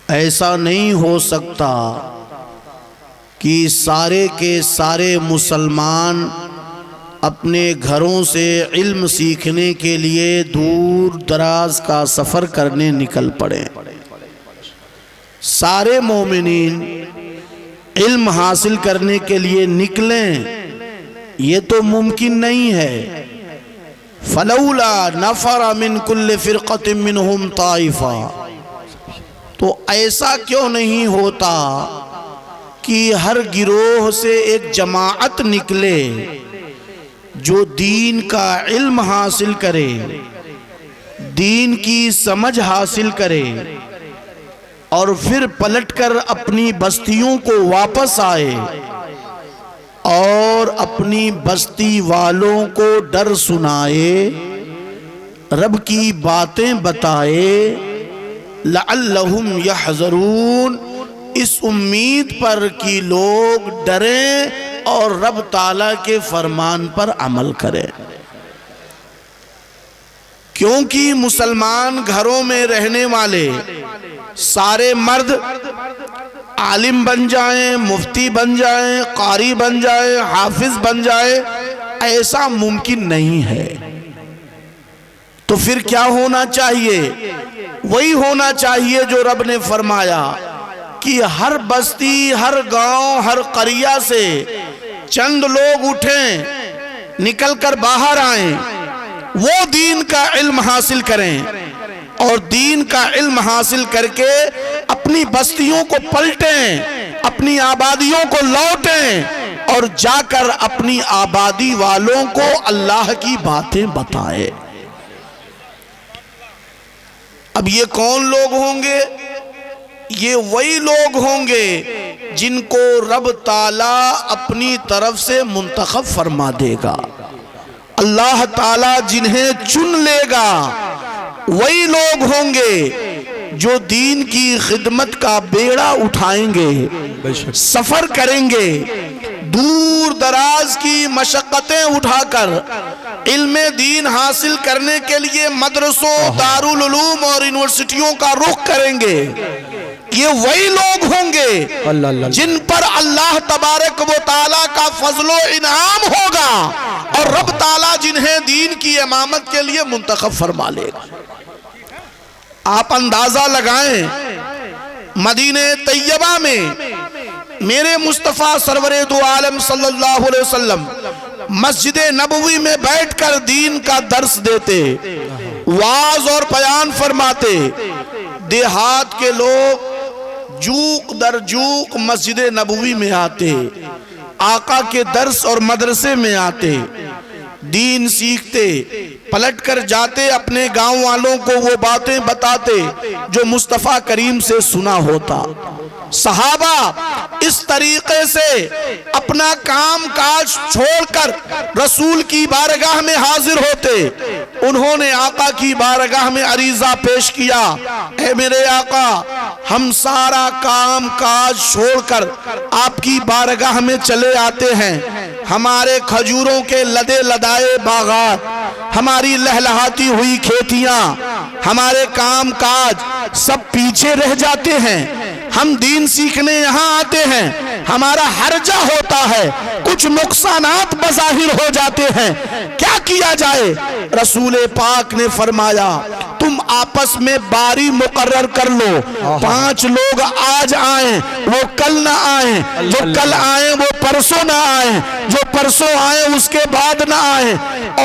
ایسا نہیں ہو سکتا کہ سارے کے سارے مسلمان اپنے گھروں سے علم سیکھنے کے لیے دور دراز کا سفر کرنے نکل پڑے۔ سارے مومنین علم حاصل کرنے کے لیے نکلیں، یہ تو ممکن نہیں ہے۔ فلولا نفر من کل فرقۃ منہم طائفہ، تو ایسا کیوں نہیں ہوتا کہ ہر گروہ سے ایک جماعت نکلے جو دین کا علم حاصل کرے، دین کی سمجھ حاصل کرے، اور پھر پلٹ کر اپنی بستیوں کو واپس آئے اور اپنی بستی والوں کو ڈر سنائے، رب کی باتیں بتائے، لعلہم یحذرون، اس امید پر کہ لوگ ڈریں اور رب تعالیٰ کے فرمان پر عمل کریں۔ کیونکہ مسلمان گھروں میں رہنے والے سارے مرد عالم بن جائیں، مفتی بن جائیں، قاری بن جائیں، حافظ بن جائیں، ایسا ممکن نہیں ہے۔ تو پھر کیا ہونا چاہیے؟ وہی ہونا چاہیے جو رب نے فرمایا کہ ہر بستی، ہر گاؤں، ہر قریہ سے چند لوگ اٹھیں، نکل کر باہر آئیں، وہ دین کا علم حاصل کریں، اور دین کا علم حاصل کر کے اپنی بستیوں کو پلٹیں، اپنی آبادیوں کو لوٹیں، اور جا کر اپنی آبادی والوں کو اللہ کی باتیں بتائیں۔ اب یہ کون لوگ ہوں گے؟ یہ وہی لوگ ہوں گے جن کو رب تعالیٰ اپنی طرف سے منتخب فرما دے گا۔ اللہ تعالیٰ جنہیں چن لے گا وہی لوگ ہوں گے جو دین کی خدمت کا بیڑا اٹھائیں گے، سفر کریں گے، دور دراز کی مشقتیں اٹھا کر علم دین حاصل کرنے کے لیے مدرسوں، دارالعلوم اور یونیورسٹیوں کا رخ کریں گے۔ یہ وہی لوگ ہوں گے جن پر اللہ تبارک و تعالیٰ کا فضل و انعام ہوگا، اور رب تعالیٰ جنہیں دین کی امامت کے لیے منتخب فرما لے گا۔ آپ اندازہ لگائیں، مدینہ طیبہ میں میرے مصطفیٰ سرور دو عالم صلی اللہ علیہ وسلم مسجد نبوی میں بیٹھ کر دین کا درس دیتے، وعظ اور بیان فرماتے۔ دیہات کے لوگ جوق در جوق مسجد نبوی میں آتے، آقا کے درس اور مدرسے میں آتے، دین سیکھتے، پلٹ کر جاتے، اپنے گاؤں والوں کو وہ باتیں بتاتے جو مصطفیٰ کریم سے سنا ہوتا۔ صحابہ اس طریقے سے اپنا کام کاج چھوڑ کر رسول کی بارگاہ میں حاضر ہوتے۔ انہوں نے آقا کی بارگاہ میں عریضہ پیش کیا، اے میرے آقا، ہم سارا کام کاج چھوڑ کر آپ کی بارگاہ میں چلے آتے ہیں۔ ہمارے کھجوروں کے لدے لدائے باغات، ہماری لہلہاتی ہوئی کھیتیاں، ہمارے کام کاج سب پیچھے رہ جاتے ہیں۔ ہم دین سیکھنے یہاں آتے ہیں، ہمارا حرجہ ہوتا ہے، کچھ نقصانات بظاہر ہو جاتے ہیں، کیا کیا جائے؟ رسول پاک نے فرمایا، تم آپس میں باری مقرر کر لو، 5 لوگ آج آئیں وہ کل نہ آئیں، جو کل آئیں وہ پرسوں نہ آئیں، جو پرسوں آئیں اس کے بعد نہ آئیں،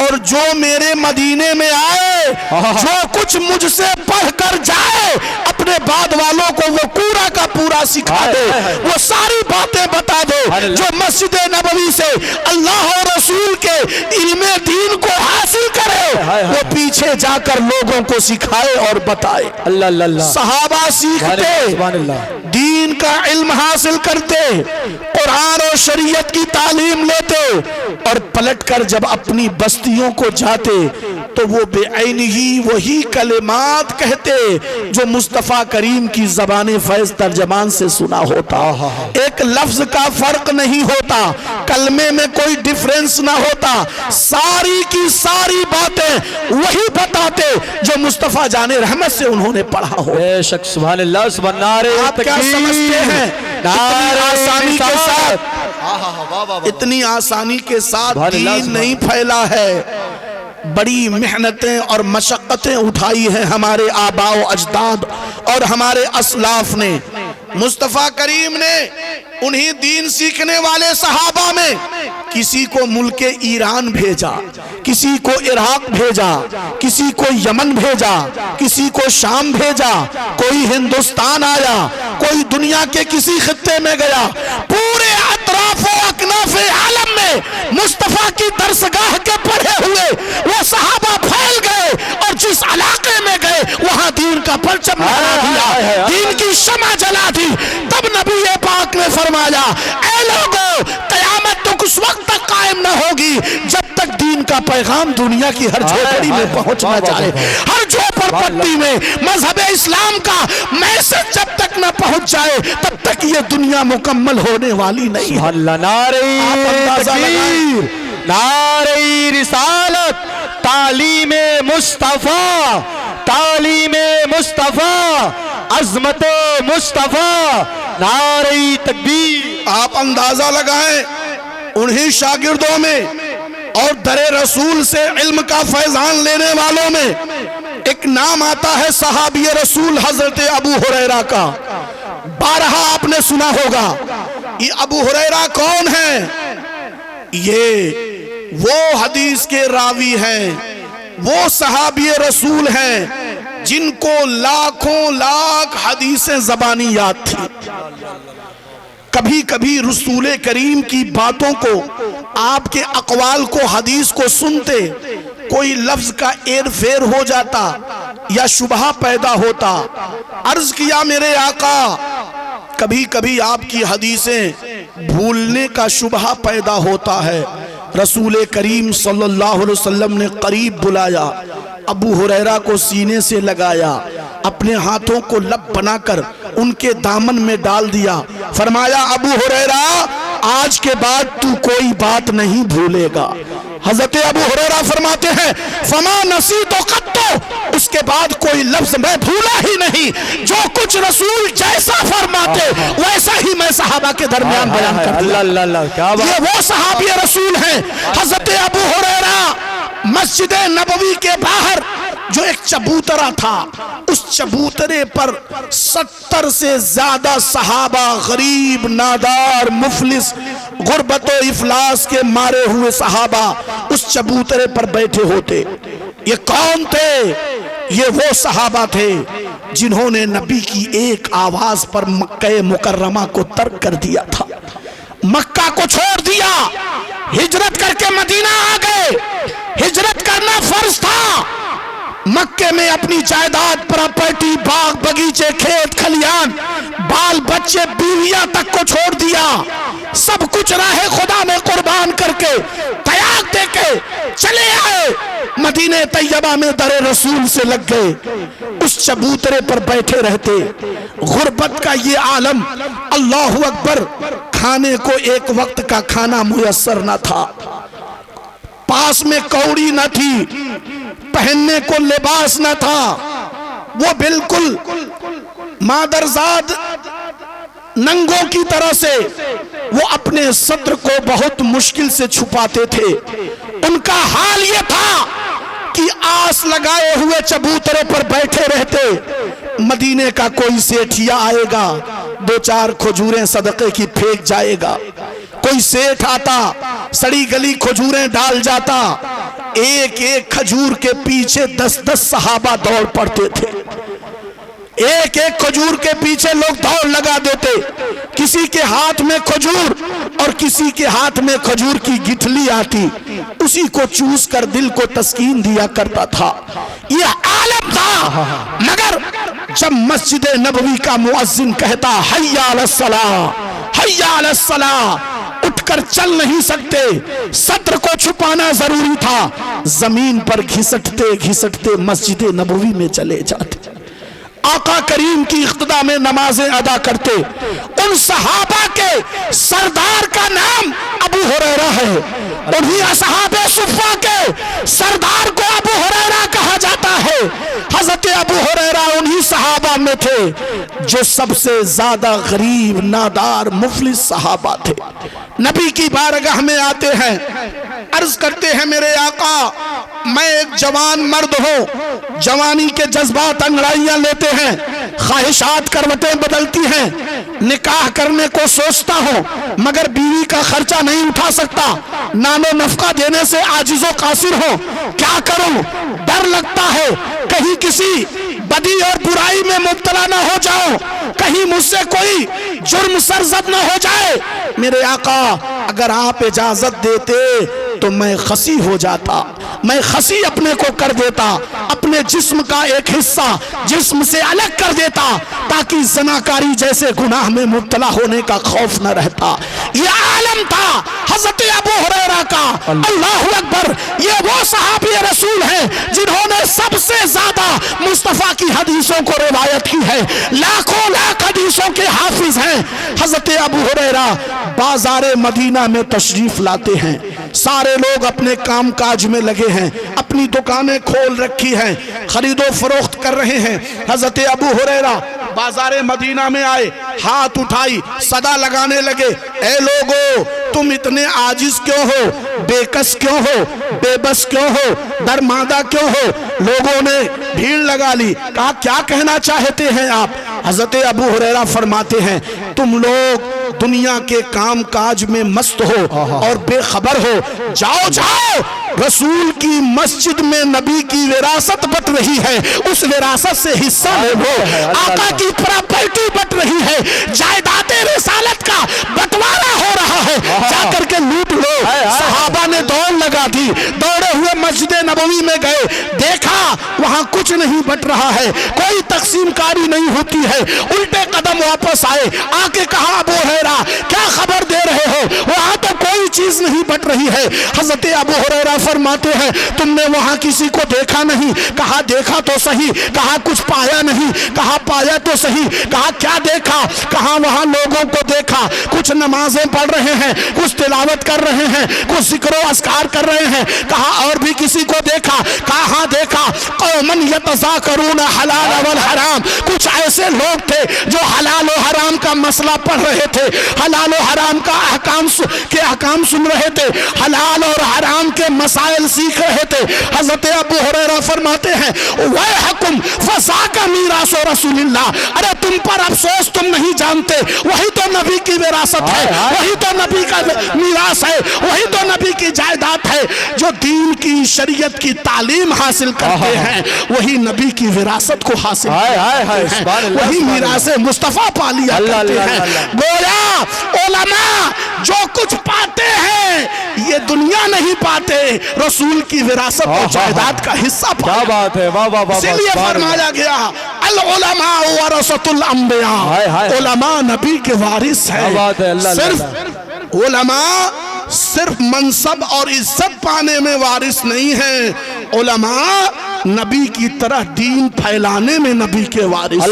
اور جو میرے مدینے میں آئے، جو کچھ مجھ سے پڑھ کر جائے، اپنے بعد والوں کو وہ پورا کا پورا سکھا دے، وہ ساری باتیں بتا دے جو مسجد نبوی سے اللہ اور رسول کے علم دین کو حاصل کرے، وہ پیچھے جا کر لوگوں کو سکھائے اور بتائے۔ صحابہ سیکھتے، دین کا علم حاصل کرتے، قرآن اور شریعت کی تعلیم لیتے، اور پلٹ کر جب اپنی بستیوں کو جاتے تو وہ بے عین ہی وہی کلمات کہتے جو مصطفیٰ کریم کی زبان فیض ترجمان سے سنا ہوتا۔ ایک لفظ کا فرق نہیں ہوتا، کلمے میں کوئی ڈیفرنس نہ ہوتا، ساری کی ساری باتیں وہی بتاتے جو مصطفیٰ جان رحمت سے انہوں نے پڑھا ہو۔ بے شک سبحان اللہ سبحان اللہ۔ آپ کیا سمجھتے ہیں اتنی آسانی کے ساتھ، اتنی آسانی کے ساتھ دین نہیں پھیلا ہے؟ بڑی محنتیں اور مشقتیں اٹھائی ہیں ہمارے آباء و اجداد اور ہمارے اسلاف نے۔ مصطفیٰ کریم نے انہی دین سیکھنے والے صحابہ میں کسی کو ملک ایران بھیجا، کسی کو عراق بھیجا، کسی کو یمن بھیجا، کسی کو شام بھیجا، کوئی ہندوستان آیا، کوئی دنیا کے کسی خطے میں گیا، پورے اطراف و اکناف عالم میں مصطفیٰ کی درسگاہ کے پڑھے ہوئے وہ صحابہ پھیل گئے، اور جس علاقے میں گئے وہاں دین کا پرچم لہرا دیا، دین کی شمع جلا دی۔ تب نبی پاک نے فرمایا، اے لوگو، قیامت تک اس وقت تک قائم نہ ہوگی جب تک دین کا پیغام دنیا کی ہر جھوپڑی میں پہنچنا چاہے، ہر جھوپڑ پٹی میں مذہب اسلام کا میسج جب تک نہ پہنچ جائے تب تک یہ دنیا مکمل ہونے والی نہیں ہے۔ نعرہ تکبیر، نعرہ رسالت، تعلیم مصطفیٰ، تعلیم مصطفیٰ، عظمت مصطفیٰ، نعرہ تکبیر۔ آپ اندازہ لگائیں انہی شاگردوں میں اور در رسول سے علم کا فیضان لینے والوں میں ایک نام آتا ہے صحابی رسول حضرت ابو ہریرہ کا۔ بارہا آپ نے سنا ہوگا۔ یہ ابو ہریرہ کون ہیں؟ یہ وہ حدیث کے راوی ہیں، وہ صحابی رسول ہیں جن کو لاکھوں لاکھ حدیثیں زبانی یاد تھی۔ کبھی کبھی رسول کریم کی باتوں کو، آپ کے اقوال کو، حدیث کو سنتے کوئی لفظ کا ایر فیر ہو جاتا یا شبہ پیدا ہوتا، عرض کیا میرے آقا کبھی کبھی آپ کی حدیثیں بھولنے کا شبہ پیدا ہوتا ہے۔ رسول کریم صلی اللہ علیہ وسلم نے قریب بلایا، ابو ہریرہ کو سینے سے لگایا، اپنے ہاتھوں کو لب بنا کر ان کے دامن میں ڈال دیا، فرمایا ابو ہریرہ آج کے بعد تو کوئی بات نہیں بھولے گا۔ حضرت ابو ہریرہ فرماتے ہیں فما نسیت قطو، اس کے بعد کوئی لفظ میں بھولا ہی نہیں، جو کچھ رسول جیسا فرماتے ویسا ہی میں صحابہ کے درمیان بیان کر دیا۔ یہ وہ صحابی رسول ہیں۔ حضرت ابو ہریرہ مسجد نبوی کے باہر جو ایک چبوترا تھا، اس چبوترے پر 70 سے زیادہ صحابہ، غریب، نادار، مفلس، غربت و افلاس کے مارے ہوئے صحابہ اس چبوترے پر بیٹھے ہوتے۔ یہ کون تھے؟ یہ وہ صحابہ تھے جنہوں نے نبی کی ایک آواز پر مکہ مکرمہ کو ترک کر دیا تھا، مکہ کو چھوڑ دیا، ہجرت کر کے مدینہ آ گئے۔ ہجرت کرنا فرض تھا، مکے میں اپنی جائیداد، پراپرٹی، باغ بگیچے، کھیت کھلیان، بال بچے، بیویاں تک کو چھوڑ دیا، سب کچھ راہ خدا میں قربان کر کے تیاگ دے کے چلے آئے، مدینہ طیبہ میں در رسول سے لگ گئے، اس چبوترے پر بیٹھے رہتے۔ غربت کا یہ عالم، اللہ اکبر، کھانے کو ایک وقت کا کھانا میسر نہ تھا، پاس میں کوڑی نہ تھی، پہننے کو لباس نہ تھا، وہ بالکل مادرزاد ننگوں کی طرح سے وہ اپنے صدر کو بہت مشکل سے چھپاتے تھے۔ ان کا حال یہ تھا کہ آس لگائے ہوئے چبوترے پر بیٹھے رہتے، مدینے کا کوئی سیٹھیا آئے گا، 2-4 کھجوریں صدقے کی پھینک جائے گا، کوئی سیٹھ آتا سڑی گلی کھجوریں ڈال جاتا، ایک ایک کھجور کے پیچھے 10-10 صحابہ دوڑ پڑتے تھے، ایک ایک کھجور کے پیچھے لوگ دوڑ لگا دیتے، کسی کے ہاتھ میں کھجور اور کسی کے ہاتھ میں کھجور کی گٹھلی آتی، اسی کو چوس کر دل کو تسکین دیا کرتا تھا۔ یہ عالم تھا مگر جب مسجد نبوی کا مؤذن کہتا حی علی الصلاۃ حی علی الصلاۃ، اٹھ کر چل نہیں سکتے، صدر کو چھپانا ضروری تھا، زمین پر گھسٹتے گھسٹتے مسجد نبوی میں چلے جاتے، آقا کریم کی اقتداء میں نمازیں ادا کرتے۔ ان صحابہ کے سردار کا نام ابو ہریرہ ہے، انہی اصحاب صفہ کے سردار کو ابو ہریرہ کہا جاتا ہے۔ حضرت ابو ہریرہ انہی صحابہ میں تھے جو سب سے زیادہ غریب نادار مفلس صحابہ تھے۔ نبی کی بارگاہ میں آتے ہیں، عرض کرتے ہیں میرے آقا میں ایک جوان مرد ہوں، جوانی کے جذبات انگڑائیاں لیتے ہیں، خواہشات کروٹیں بدلتی ہیں، نکاح کرنے کو سوچتا ہوں مگر بیوی کا خرچہ نہیں اٹھا سکتا، نان و نفقہ دینے سے عاجز و قاصر ہوں، کیا کروں؟ ڈر لگتا ہے کہیں کسی بدی اور برائی میں مبتلا نہ ہو جاؤں، کہیں مجھ سے کوئی جرم سرزد نہ ہو جائے۔ میرے آقا اگر آپ اجازت دیتے تو میں خسی ہو جاتا، میں خسی اپنے کو کر دیتا، اپنے جسم کا ایک حصہ جسم سے الگ کر دیتا تاکہ زناکاری جیسے گناہ میں مبتلا ہونے کا خوف نہ رہتا۔ یہ عالم تھا حضرت ابو ہریرہ کا۔ اللہ اکبر، یہ وہ صحابی رسول ہیں جنہوں نے سب سے زیادہ مصطفیٰ کی حدیثوں کو روایت کی ہے، لاکھوں لاکھ حدیثوں کے حافظ ہیں۔ حضرت ابو ہریرہ بازار مدینہ میں تشریف لاتے ہیں، سارے لوگ اپنے کام کاج میں لگے ہیں، اپنی دکانیں کھول رکھی ہیں، خرید و فروخت کر رہے ہیں۔ حضرت ابو ہریرہ بازار مدینہ میں آئے، ہاتھ اٹھائی، صدا لگانے لگے، اے لوگو تم اتنے عاجز کیوں ہو، بے کس کیوں ہو، بے بس کیوں ہو، درماندہ کیوں ہو؟ لوگوں نے بھیڑ لگا لی، کہا کیا کہنا چاہتے ہیں آپ؟ حضرت ابو ہریرہ فرماتے ہیں تم لوگ دنیا کے کام کاج میں مست ہو اور بے خبر ہو، جاؤ جاؤ رسول کی مسجد میں نبی کی وراثت بٹ رہی ہے، اس وراثت سے حصہ لے لو، آقا کی پراپرٹی بٹ رہی ہے، جائیداد رسالت کا بٹوارا ہو رہا ہے، جا کر کے لوٹ لو۔ صحابہ نے دوڑ لگا دی، دوڑے ہوئے مسجد نبوی میں گئے، دیکھا وہاں کچھ نہیں بٹ رہا ہے، کوئی تقسیم کاری نہیں ہوتی ہے، الٹے قدم واپس آئے، آ کے کہا ابو ہریرہ کیا خبر دے رہے ہو؟ وہاں تو کوئی چیز نہیں بٹ رہی ہے۔ حضرت ابو ہریرہ فرماتے ہیں تم نے وہاں کسی کو دیکھا نہیں؟ کہا دیکھا تو صحیح، کہا کچھ پایا نہیں؟ کہا پایا تو صحیح، کہا کیا دیکھا؟ کہا وہاں لوگوں کو دیکھا، کچھ نمازیں پڑھ رہے ہیں، کچھ تلاوت کر رہے ہیں، کچھ ذکر و اذکار کر رہے ہیں۔ کہا اور بھی کسی کو دیکھا؟ کہا ہاں دیکھا، قومن یتذاکرون حلال والحرام، کچھ ایسے لوگ تھے جو حلال و حرام کا مسئلہ پڑھ رہے تھے، حلال و حرام کا احکام سن رہے تھے، حلال اور حرام کے مسائل سیکھ رہے تھے۔ حضرت ابو ہریرہ فرماتے ہیں وَيْحَكُمْ فَذَاكَ مِيرَاثُ رسول اللہ، ارے تم پر افسوس، تم نہیں جانتے وہی تو نبی کی وراثت ہے، وہی تو نبی کا میراث ہے، وہی تو نبی کی جائیداد ہے۔ جو دین کی شریعت کی تعلیم حاصل کرتے ہیں وہی نبی کی وراثت کو حاصل کرتے ہیں، وہی میراث مصطفیٰ پا لیا کرتے ہیں۔ گویا علماء جو کچھ پاتے ہیں یہ دنیا نہیں پاتے، رسول کی وراثت و جائیداد کا حصہ پاتے ہیں۔ کیا بات ہے، واہ واہ واہ، اسی لیے فرمایا گیا العلماء ورثۃ الانبیاء، علماء نبی کے وارث ہیں۔ صرف علماء صرف منصب اور عزت پانے میں وارث نہیں ہیں، علماء نبی کی طرح دین پھیلانے میں نبی کے وارث،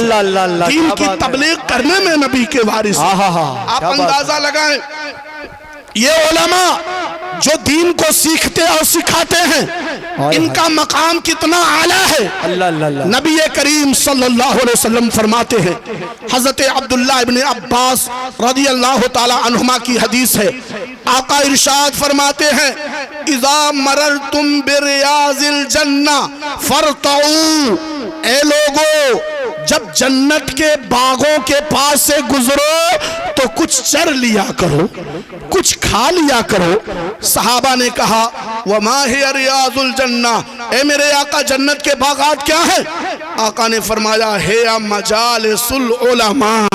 دین کی تبلیغ کرنے میں نبی کے وارث۔ آپ اندازہ لگائیں یہ علماء جو دین کو سیکھتے اور سکھاتے ہیں ان کا مقام کتنا اعلیٰ ہے۔ نبی کریم صلی اللہ علیہ وسلم فرماتے ہیں، حضرت عبداللہ ابن عباس رضی اللہ تعالی عنہما کی حدیث ہے، آقا ارشاد فرماتے ہیں اذا مررتم بریاض الجنہ فارتعوا، اے لوگو جب جنت کے باغوں کے پاس سے گزرو تو کچھ چر لیا کرو، کچھ کھا لیا کرو۔ صحابہ نے کہا وما ہی ریاض الجنہ، اے میرے آقا جنت کے باغات کیا ہیں؟ آقا نے فرمایا ہے مجالس العلماء،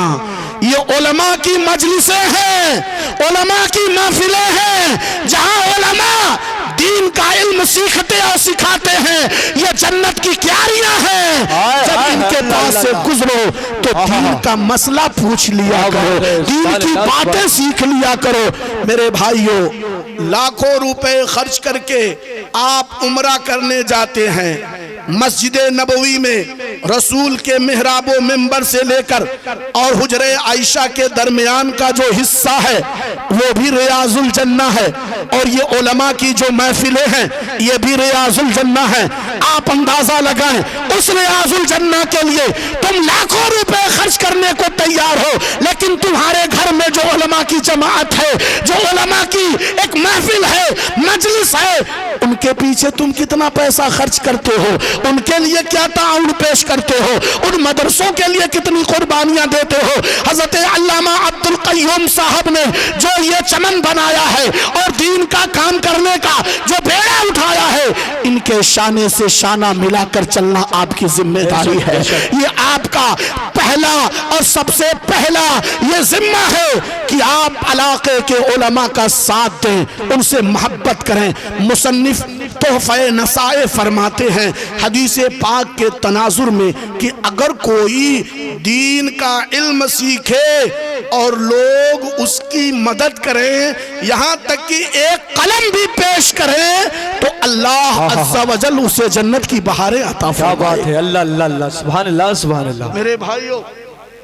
یہ علماء کی مجلسیں ہیں، علماء کی محفلیں ہیں، جہاں علماء دین کا علم سیکھتے اور سکھاتے ہیں، یہ جنت کی کیاریاں ہیں، جب ان کے پاس سے گزرو تو دین کا مسئلہ پوچھ لیا کرو، دین کی باتیں سیکھ لیا کرو۔ میرے بھائیوں، لاکھوں روپے خرچ کر کے آپ عمرہ کرنے جاتے ہیں، مسجد نبوی میں رسول کے محراب و منبر سے لے کر اور حجرہ عائشہ کے درمیان کا جو حصہ ہے وہ بھی ریاض الجنہ ہے، اور یہ علماء کی جو محفلیں ہیں یہ بھی ریاض الجنہ ہیں۔ آپ اندازہ لگائیں، اس ریاض الجنہ کے لیے تم لاکھوں روپے خرچ کرنے کو تیار ہو، لیکن تمہارے گھر میں جو علماء کی جماعت ہے، جو علماء کی ایک محفل ہے، مجلس ہے، ان کے پیچھے تم کتنا پیسہ خرچ کرتے ہو، ان کے لیے کیا تعاون پیش کرتے ہو، ان مدرسوں کے لیے کتنی قربانیاں دیتے ہو۔ حضرت علامہ عبد القیوم صاحب نے جو یہ چمن بنایا ہے اور دین کا کام کرنے کا جو بیڑا اٹھایا ہے، ان کے شانے سے شانہ ملا کر چلنا آپ کی ذمہ داری ہے۔ یہ آپ کا پہلا اور سب سے پہلا یہ ذمہ ہے کہ آپ علاقے کے علماء کا ساتھ دیں، ان سے محبت کریں۔ مصنف تحفہ نسائے فرماتے ہیں حدیث پاک کے تناظر میں کہ اگر کوئی دین کا علم سیکھے اور لوگ اس کی مدد کریں، یہاں تک کہ ایک قلم بھی پیش کریں، تو اللہ عز و جل اسے جنت کی بہاریں عطا فرمائے۔ کیا بات ہے، اللہ اللہ اللہ، سبحان اللہ سبحان اللہ۔ میرے بھائیوں،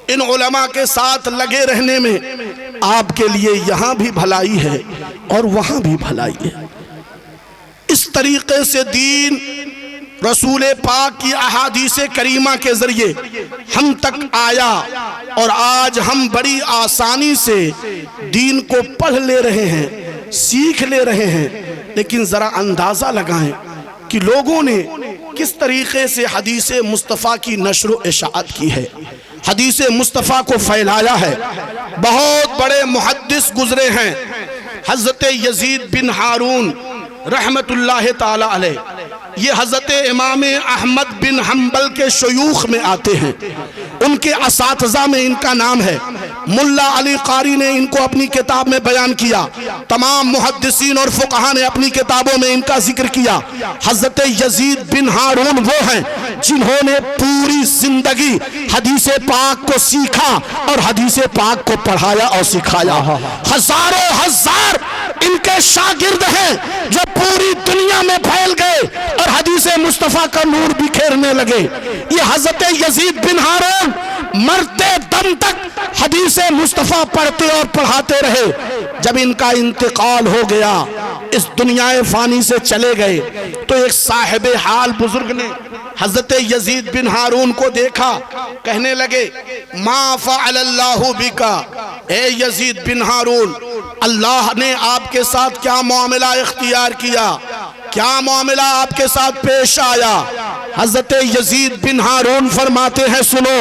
ان علماء کے ساتھ لگے رہنے میں آپ کے لیے یہاں بھی بھلائی ہے اور وہاں بھی بھلائی ہے۔ اس طریقے سے دین رسول پاک کی احادیث کریمہ کے ذریعے ہم تک آیا، اور آج ہم بڑی آسانی سے دین کو پڑھ لے رہے ہیں، سیکھ لے رہے ہیں، لیکن ذرا اندازہ لگائیں کہ لوگوں نے کس طریقے سے حدیث مصطفیٰ کی نشر و اشاعت کی ہے، حدیث مصطفیٰ کو پھیلایا ہے۔ بہت بڑے محدث گزرے ہیں، حضرت یزید بن ہارون رحمت اللہ تعالی علیہ، یہ حضرت امام احمد بن حنبل کے شیوخ میں آتے ہیں، ان کے اساتذہ میں ان کا نام ہے۔ ملا علی قاری نے ان کو اپنی کتاب میں بیان کیا، تمام محدثین اور فقہاء نے اپنی کتابوں میں ان کا ذکر کیا۔ حضرت یزید بن ہارون وہ ہیں جنہوں نے پوری زندگی حدیث پاک کو سیکھا اور حدیث پاک کو پڑھایا اور سکھایا۔ ہزاروں ہزار ان کے شاگرد ہیں جو پوری دنیا میں پھیل گئے اور حدیث مصطفیٰ کا نور بکھیرنے لگے۔ یہ حضرت یزید بن ہارون مرتے دم تک حدیث مصطفیٰ پڑھتے اور پڑھاتے رہے۔ جب ان کا انتقال ہو گیا، اس دنیا فانی سے چلے گئے، تو ایک صاحب حال بزرگ نے حضرت یزید بن ہارون کو دیکھا، کہنے لگے ما فعل اللہ بکا، اے یزید بن ہارون، اللہ نے آپ کے ساتھ کیا معاملہ اختیار کیا، کیا معاملہ آپ کے ساتھ پیش آیا؟ حضرت یزید بن ہارون فرماتے ہیں سنو،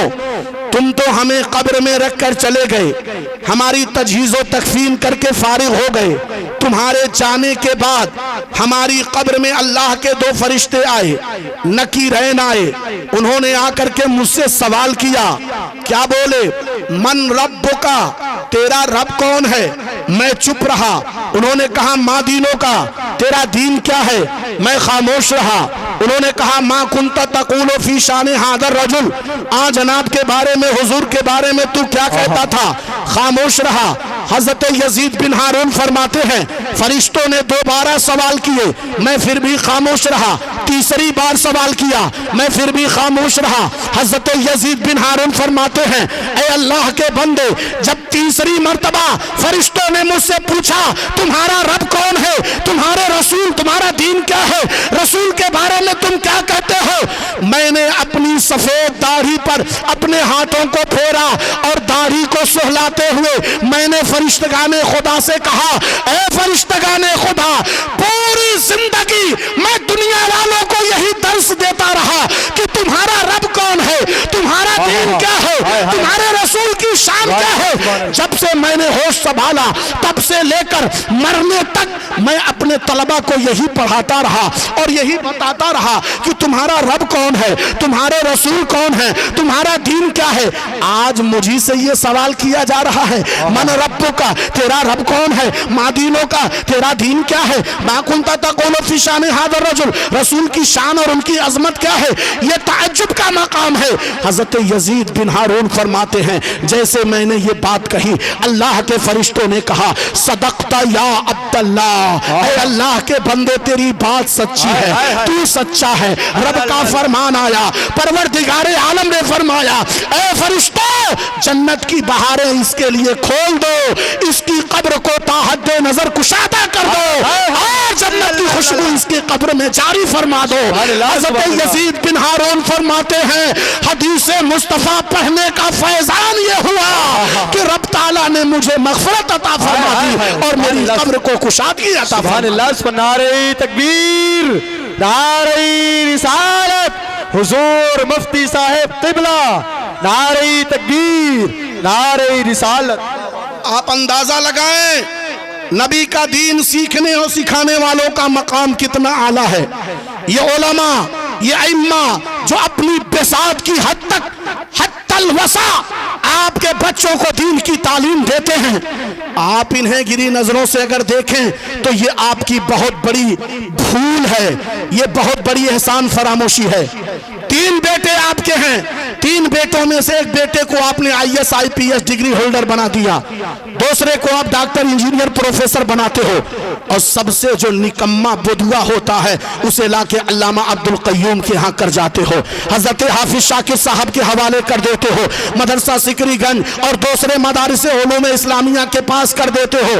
تم تو ہمیں قبر میں رکھ کر چلے گئے، ہماری تجہیز و تکفین کر کے فارغ ہو گئے، تمہارے جانے کے بعد ہماری قبر میں اللہ کے دو فرشتے آئے، نکیرین آئے، انہوں نے آ کر کے مجھ سے سوال کیا، کیا بولے؟ من ربکا، تیرا رب کون ہے؟ میں چپ رہا۔ انہوں نے کہا ما دینوں کا، تیرا دین کیا ہے؟ میں خاموش رہا۔ انہوں نے کہا ما کنت تقول فی شان ھذا الرجل، جناب کے بارے میں، حضور کے بارے میں تو کیا کہتا تھا؟ خاموش رہا۔ حضرت یزید بن ہارون فرماتے ہیں فرشتوں نے دوبارہ سوال کیے، میں پھر بھی خاموش رہا۔ تیسری بار سوال کیا، میں پھر بھی خاموش رہا۔ حضرت یزید بن ہارون فرماتے ہیں اے اللہ کے بندے، جب تیسری مرتبہ فرشتوں نے مجھ سے پوچھا تمہارا رب کون ہے، تمہارے رسول، تمہارا دین کیا ہے، رسول کے بارے میں تم کیا کہتے ہو، میں نے اپنی سفید داڑھی پر اپنے ہاتھوں کو پھیرا اور داڑھی کو سہلاتے ہوئے میں نے فرشتگان خدا سے کہا اے فرشتگان خدا، پوری زندگی میں دنیا والوں کو یہی درس دیتا رہا کہ تمہارا رب کون ہے، تمہارا دین کیا ہے، تمہارے رسول کی شان حال کیا ہے؟ جب سے میں نے ہوش سنبھالا تب سے لے کر مرنے تک میں اپنے طلبہ کو یہی پڑھاتا رہا اور یہی بتاتا رہا کہ تمہارا رب کون ہے، تمہارے رسول کون ہے، تمہارا دین کیا ہے۔ آج مجھے سے یہ سوال کیا جا رہا ہے، من رب کا، تیرا رب کون ہے، ما دینوں کا، تیرا دین کیا ہے، ما کنت تقول فی شان ھذا الرجل، رسول کی شان اور ان کی عظمت کیا ہے۔ یہ تعجب کا مقام ہے۔ حضرت یزید بن ہارون فرماتے ہیں جیسے میں نے یہ بات کہی اللہ کے فرشتوں نے کہا صدقت یا عبداللہ، اے اللہ کے بندے تیری بات سچی ہے، تو سچا ہے۔ رب کا فرمان آیا، پروردگار عالم نے فرمایا اے فرشتوں جنت کی بہاریں اس کے لیے کھول دو، اس کی قبر کو تا حد نظر کشادہ کر دو اور جنت کی خوشبو اس کی قبر میں جاری فرما دو۔ حضرت یزید بن ہارون فرماتے ہیں حدیث مصطفیٰ پڑھنے کا فیضان یہ ہوا کہ رب تعالیٰ نے مجھے مغفرت عطا فرما دی اور میری قبر کو کشادگی عطا فرما دی۔ سبحان اللہ، نعرہ تکبیر، نعرہ رسالت، حضور مفتی صاحب قبلہ، نعرہ تکبیر، نعرہ رسالت۔ آپ اندازہ لگائیں نبی کا دین سیکھنے اور سکھانے والوں کا مقام کتنا اعلیٰ ہے۔ یہ علماء، یہ ائمہ جو اپنی بساط کی حد تک حتی الوسع آپ کے بچوں کو دین کی تعلیم دیتے ہیں، آپ انہیں گری نظروں سے اگر دیکھیں تو یہ آپ کی بہت بڑی بھول ہے، یہ بہت بڑی احسان فراموشی ہے۔ 3 بیٹے آپ کے ہیں، 3 بیٹوں میں سے ایک بیٹے کو آپ نے IAS IPS ڈگری ہولڈر بنا دیا، دوسرے کو آپ ڈاکٹر انجینئر پروفیسر بناتے ہو، اور سب سے جو نکما بدوا ہوتا ہے اسے لا کے علامہ عبدالقیوم کے ہاں کر جاتے ہو، حضرت حافظ شاکر صاحب کے حوالے کر دیتے ہو، مدرسہ سکری گنج اور دوسرے مدارس علوم اسلامیہ کے پاس کر دیتے ہو۔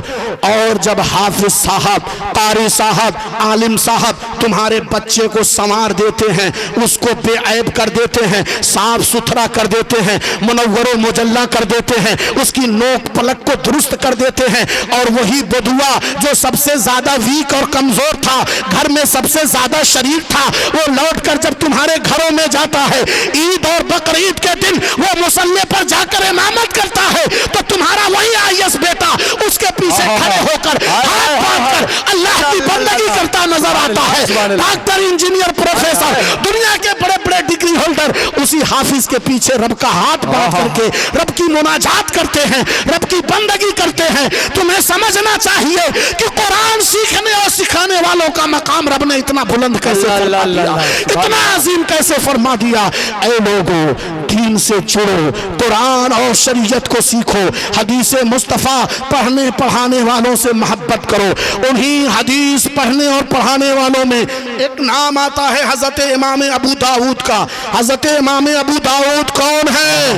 اور جب حافظ صاحب، قاری صاحب، عالم صاحب تمہارے بچے کو سنوار دیتے ہیں، اس کو بے عیب کر دیتے ہیں، صاف ستھرا کر دیتے ہیں، منور و مجلہ کر دیتے ہیں، اس کی نوک پلک کو درست کر دیتے ہیں، اور وہی بدوا جو سب سے زیادہ ویک اور کمزور تھا، گھر میں سب سے زیادہ شریک تھا، وہ لوٹ کر جب تمہارے گھروں میں جاتا ہے عید اور بقرعید کے دن وہ مصلی پر جا کر امامت کرتا ہے، تو تمہارا وہی IAS بیٹا اس کے پیچھے کھڑے ہو کر ہاتھ باندھ کر اللہ کی بندگی کرتا نظر آتا ہے۔ ڈاکٹر انجینئر پروفیسر دنیا کے بڑے بڑے ڈگری ہولڈر اسی حافظ کے پیچھے رب کا ہاتھ باندھ کر کے رب کی مناجات کرتے ہیں، رب کی بندگی کرتے ہیں۔ تمہیں سمجھنا چاہیے کہ قرآن سیکھنے اور سکھانے والوں کا مقام رب نے اتنا بلند کیسے فرما دیا، اتنا عظیم کیسے فرما دیا۔ اے لوگو دین سے جڑو، قرآن اور شریعت کو سیکھو، حدیث مصطفیٰ پڑھنے پڑھانے والوں سے محبت کرو۔ انہی حدیث پڑھنے اور پڑھانے والوں میں ایک نام آتا ہے حضرت امام ابو داؤد کا۔ حضرت امام ابو داؤد کون ہے؟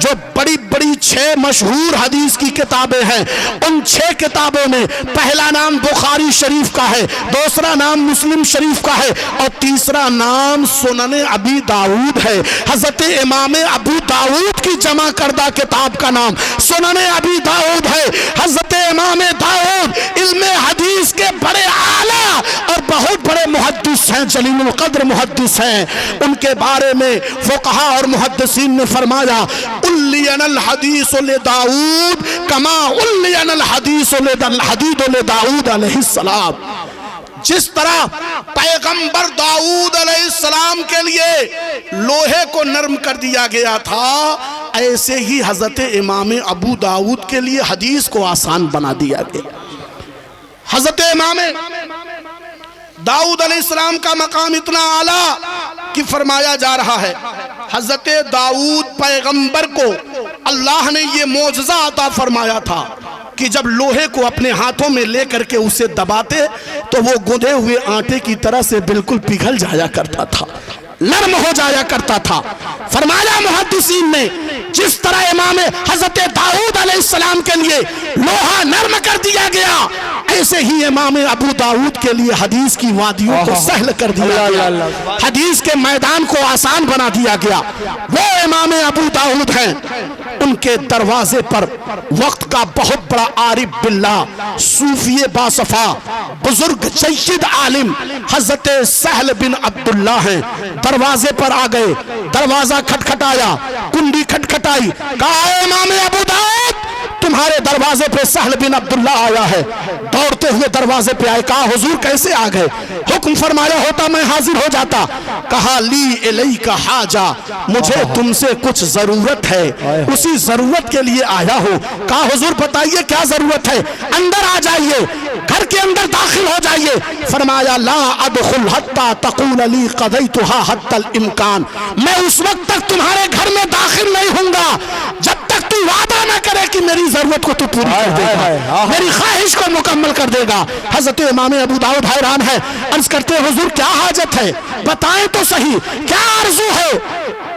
جو بڑی بڑی 6 مشہور حدیث کی کتابیں ہیں، ان 6 کتابوں میں پہلا نام بخاری شریف کا ہے، دوسرا نام مسلم شریف کا ہے، اور تیسرا نام سنن ابی داؤد ہے۔ حضرت امام ابو داؤد کی جمع کردہ کتاب کا نام سنن ابی داؤد ہے۔ حضرت امام داؤد علم حدیث کے بڑے اعلیٰ اور بہت بڑے محدث ہیں، جلیل القدر محدث ہیں۔ ان کے بارے میں فقہا اور محدثین نے فرمایا اُلِّیَنَ الْحَدِيثُ لِدَاؤُد كَمَا اُلِّیَنَ الْحَدِيدُ لِدَاؤُد علیہ السلام۔ جس طرح پیغمبر داؤد علیہ السلام کے لیے لوہے کو نرم کر دیا گیا تھا، ایسے ہی حضرت امام ابو داؤد کے لیے حدیث کو آسان بنا دیا گیا۔ حضرت امام داؤد علیہ السلام کا مقام اتنا اعلیٰ کہ فرمایا جا رہا ہے حضرت داؤد پیغمبر کو اللہ نے یہ معجزہ عطا فرمایا تھا کہ جب لوہے کو اپنے ہاتھوں میں لے کر کے اسے دباتے تو وہ گندھے ہوئے آٹے کی طرح سے بالکل پگھل جایا کرتا تھا، نرم ہو جایا کرتا تھا۔ فرمایا محدثین نے جس طرح امام حضرت داؤد علیہ السلام کے لیے لوہا نرم کر دیا گیا، ایسے ہی امام ابو داؤد کے لیے حدیث کی وادیوں کو سہل کر دیا گیا، حدیث کے میدان کو آسان بنا دیا گیا۔ وہ امام ابو داؤد ہیں، ان کے دروازے پر وقت کا بہت بڑا عارف باللہ، صوفی باصفا، بزرگ جید عالم حضرت سہل بن عبداللہ ہیں۔ دروازے پر آ گئے، دروازہ کھٹکھٹایا، کنڈی کھٹکھٹائی، کہا اے امام ابو داؤد تمہارے دروازے پہ سہل بن عبداللہ آیا ہے۔ دوڑتے ہوئے دروازے پہ آئے، کہا حضور کیسے آ گئے؟ حکم فرمایا ہوتا میں حاضر ہو جاتا۔ کہا لی الیک حاجہ، مجھے تم سے کچھ ضرورت ہے، اسی ضرورت کے لیے آیا ہوں۔ کہا حضور بتائیے کیا ضرورت ہے؟ اندر آ جائیے، گھر کے اندر داخل ہو جائیے۔ فرمایا لا ادخل حتی تقول لی قضیتها حتی الامکان، میں اس وقت تک تمہارے گھر میں داخل نہیں ہوں گا جب تک تو وعدہ نہ کرے کہ میری ضرورت کو تو پوری کر دے گا، میری خواہش کو مکمل کر دے گا۔ حضرت امام ابو داؤد حیران ہے، عرض کرتے حضور کیا حاجت ہے، بتائیں تو صحیح کیا عرضو ہے؟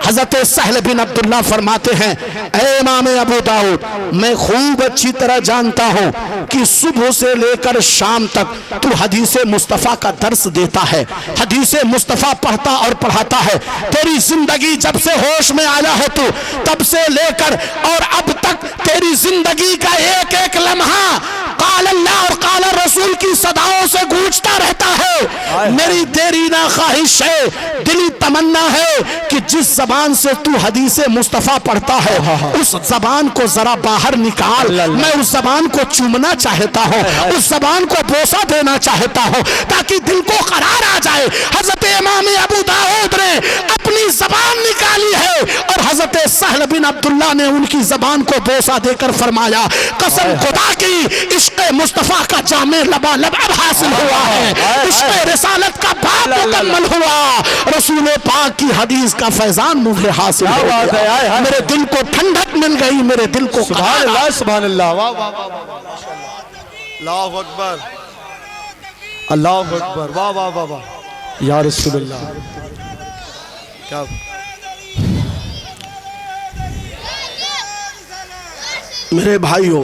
حضرت سہل بن عبداللہ فرماتے ہیں اے امام ابو داؤد میں خوب اچھی طرح جانتا ہوں کہ صبح سے لے کر شام تک تو حدیث مصطفیٰ کا درس دیتا ہے، حدیث مصطفیٰ پڑھتا اور پڑھاتا ہے۔ تیری زندگی جب سے ہوش میں آیا ہے تو تب سے لے کر اور اب تک تیری زندگی کا ایک ایک لمحہ قال اللہ اور قال رسول کی صداؤں سے گونجتا رہتا ہے۔ میری دیرینہ خواہش ہے، دلی تمنا ہے کہ جس زبان سے تو حدیث مصطفیٰ پڑھتا ہے اس زبان کو ذرا باہر نکال، میں اس زبان کو چومنا چاہتا ہوں، اس زبان کو بوسہ دینا چاہتا ہوں تاکہ دل کو قرار آ جائے۔ حضرت امام ابو داؤد نے اپنی زبان نکالی ہے اور حضرت سہل بن عبداللہ نے ان کی زبان کو بوسہ دے کر فرمایا قسم خدا کی عشق مصطفیٰ کا جامع لبالب اب حاصل ہوا ہے، عشق رسالت کا باب مکمل ہوا، رسول پاک کی حدیث کا فیضان مجھے حاصل ہو گیا، میرے دل کو ٹھنڈک مل گئی، میرے دل کو سبحان اللہ سبحان اللہ، واہ واہ واہ اللہ اکبر اللہ اکبر، واہ واہ واہ واہ یا رسول اللہ۔ کیا میرے بھائیو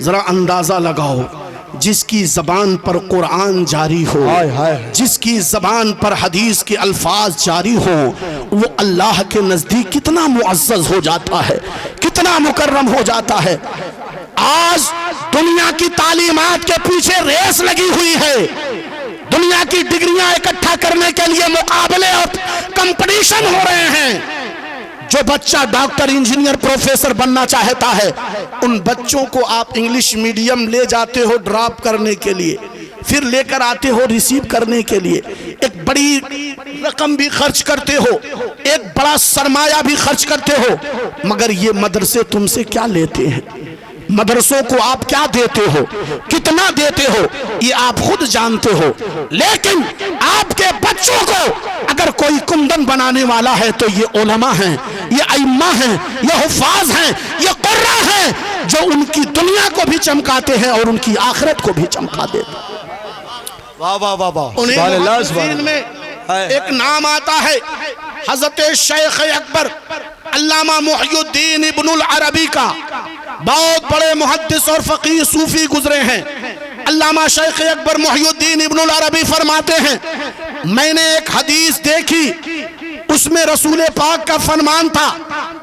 ذرا اندازہ لگاؤ، جس کی زبان پر قرآن جاری ہو، جس کی زبان پر حدیث کے الفاظ جاری ہو، وہ اللہ کے نزدیک کتنا معزز ہو جاتا ہے، کتنا مکرم ہو جاتا ہے۔ آج دنیا کی تعلیمات کے پیچھے ریس لگی ہوئی ہے، دنیا کی ڈگریاں اکٹھا کرنے کے لیے مقابلے اور کمپٹیشن ہو رہے ہیں۔ جو بچہ ڈاکٹر انجینئر پروفیسر بننا چاہتا ہے ان بچوں کو آپ انگلش میڈیم لے جاتے ہو ڈراپ کرنے کے لیے، پھر لے کر آتے ہو ریسیو کرنے کے لیے، ایک بڑی رقم بھی خرچ کرتے ہو، ایک بڑا سرمایہ بھی خرچ کرتے ہو، مگر یہ مدرسے تم سے کیا لیتے ہیں؟ مدرسوں کو آپ کیا دیتے ہو، کتنا دیتے ہو، یہ آپ خود جانتے ہو۔ لیکن آپ کے بچوں کو اگر کوئی کمدن بنانے والا ہے تو یہ علماء ہیں، یہ ائمہ ہیں، یہ حفاظ ہیں، یہ قرہ ہیں جو ان کی دنیا کو بھی چمکاتے ہیں اور ان کی آخرت کو بھی چمکا دیتے ہیں۔ واہ واہ واہ واہ، انہیں سبحان اللہ سبحان محدثین میں اللہ۔ ایک نام آتا ہے حضرت شیخ اکبر علامہ محی الدین ابن العربی کا، بہت بڑے محدث اور فقیہ صوفی گزرے ہیں۔ علامہ شیخ اکبر محی الدین ابن العربی فرماتے ہیں میں نے ایک حدیث دیکھی، اس میں رسول پاک کا فرمان تھا